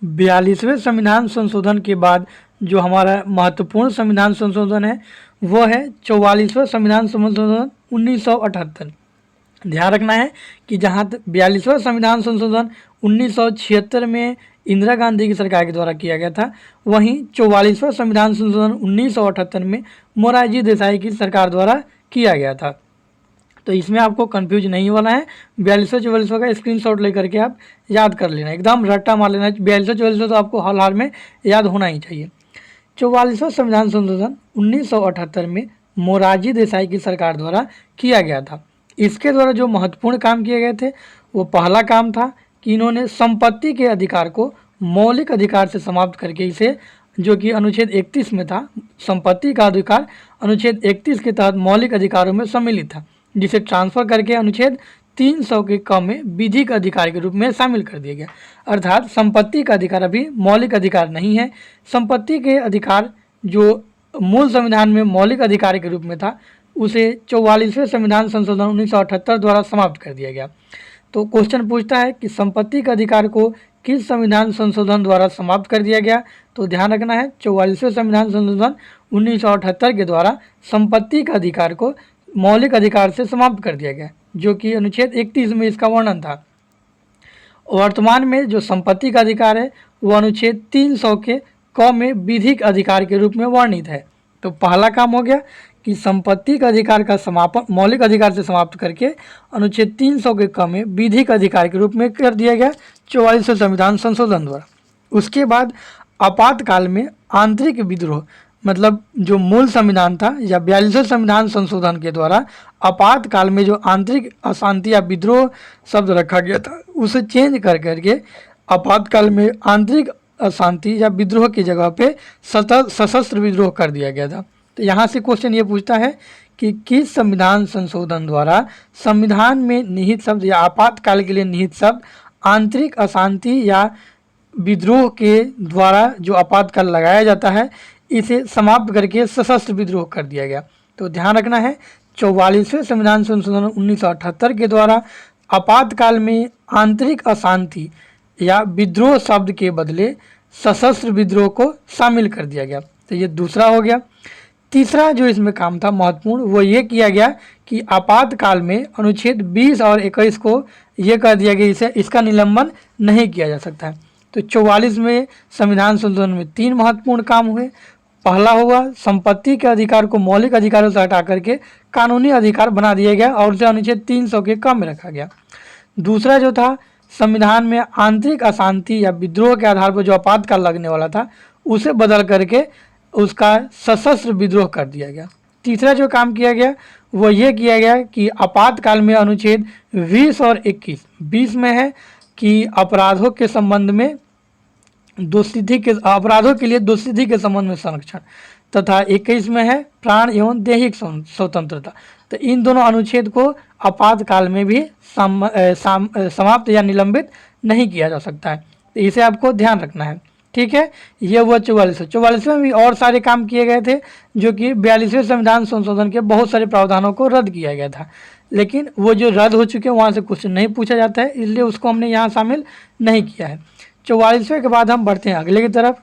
42वें संविधान संशोधन के बाद जो हमारा महत्वपूर्ण संविधान संशोधन है वो है 44वें संविधान संशोधन 1978। ध्यान रखना है कि जहाँ 42वां संविधान संशोधन 1976 में इंदिरा गांधी की सरकार के द्वारा किया गया था, वहीं 44वां संविधान संशोधन 1978 में मोरारजी देसाई की सरकार द्वारा किया गया था। तो इसमें आपको कंफ्यूज नहीं होना है। 42वां का स्क्रीनशॉट लेकर के आप याद कर लेना, एकदम रट्टा मार लेना। 42वां तो आपको हाल हाल में याद होना ही चाहिए। 44वां संविधान संशोधन 1978 में मोरारजी देसाई की सरकार द्वारा किया गया था। इसके द्वारा जो महत्वपूर्ण काम किए गए थे वो पहला काम था कि इन्होंने संपत्ति के अधिकार को मौलिक अधिकार से समाप्त करके इसे, जो कि अनुच्छेद 31 में था, संपत्ति का अधिकार अनुच्छेद 31 के तहत मौलिक अधिकारों में सम्मिलित था, जिसे ट्रांसफर करके अनुच्छेद 300 के क में विधिक अधिकार के रूप में शामिल कर दिया गया। अर्थात संपत्ति का अधिकार अभी मौलिक अधिकार नहीं है। संपत्ति के अधिकार जो मूल संविधान में मौलिक अधिकार के रूप में था उसे 44वें संविधान संशोधन 1978 द्वारा समाप्त कर दिया गया। तो क्वेश्चन पूछता है कि संपत्ति के अधिकार को किस संविधान संशोधन द्वारा समाप्त कर दिया गया। तो ध्यान रखना है 44वें संविधान संशोधन 1978 के द्वारा संपत्ति का अधिकार को मौलिक अधिकार से समाप्त कर दिया गया, जो कि अनुच्छेद 31 में इसका वर्णन था। वर्तमान में जो संपत्ति का अधिकार है वो अनुच्छेद 300 के क में विधिक अधिकार के रूप में वर्णित है। तो पहला काम हो गया कि संपत्ति का अधिकार का समापन मौलिक अधिकार से समाप्त करके अनुच्छेद 300 के क में विधिक अधिकार के रूप में कर दिया गया 44वें संविधान संशोधन द्वारा। उसके बाद आपातकाल में आंतरिक विद्रोह, मतलब जो मूल संविधान था या 42वें संविधान संशोधन के द्वारा आपातकाल में जो आंतरिक अशांति या विद्रोह शब्द रखा गया था उसे चेंज कर करके आपातकाल में आंतरिक अशांति या विद्रोह की जगह पे सशस्त्र विद्रोह कर दिया गया था। तो यहाँ से क्वेश्चन ये पूछता है कि किस संविधान संशोधन द्वारा संविधान में निहित शब्द या आपातकाल के लिए निहित शब्द आंतरिक अशांति या विद्रोह के द्वारा जो आपातकाल लगाया जाता है इसे समाप्त करके सशस्त्र विद्रोह कर दिया गया। तो ध्यान रखना है 44वें संविधान संशोधन 1978 के द्वारा आपातकाल में आंतरिक अशांति या विद्रोह शब्द के बदले सशस्त्र विद्रोह को शामिल कर दिया गया। तो ये दूसरा हो गया। तीसरा जो इसमें काम था महत्वपूर्ण वो ये किया गया कि आपातकाल में अनुच्छेद 20 और 21 को ये कह दिया गया इसे इसका निलंबन नहीं किया जा सकता है। तो 44वें संविधान संशोधन में 3 महत्वपूर्ण काम हुए। पहला हुआ संपत्ति के अधिकार को मौलिक अधिकारों से हटा करके कानूनी अधिकार बना दिया गया और उसे अनुच्छेद 300 के कम में रखा गया। दूसरा जो था संविधान में आंतरिक अशांति या विद्रोह के आधार पर जो आपातकाल लगने वाला था उसे बदल करके उसका सशस्त्र विद्रोह कर दिया गया। तीसरा जो काम किया गया वो ये किया गया कि आपातकाल में अनुच्छेद 20 और 21, 20 में है कि अपराधों के संबंध में अपराधों के लिए दोषसिद्धि के संबंध में संरक्षण, तथा 21 में है प्राण एवं दैहिक स्वतंत्रता। तो इन दोनों अनुच्छेद को आपातकाल में भी समाप्त या निलंबित नहीं किया जा सकता है। तो इसे आपको ध्यान रखना है, ठीक है। ये हुआ 44वें में भी और सारे काम किए गए थे जो कि 42वें संविधान संशोधन के बहुत सारे प्रावधानों को रद्द किया गया था, लेकिन वो जो रद्द हो चुके हैं वहाँ से क्वेश्चन नहीं पूछा जाता है, इसलिए उसको हमने यहाँ शामिल नहीं किया है। 44वें के बाद हम बढ़ते हैं अगले की तरफ।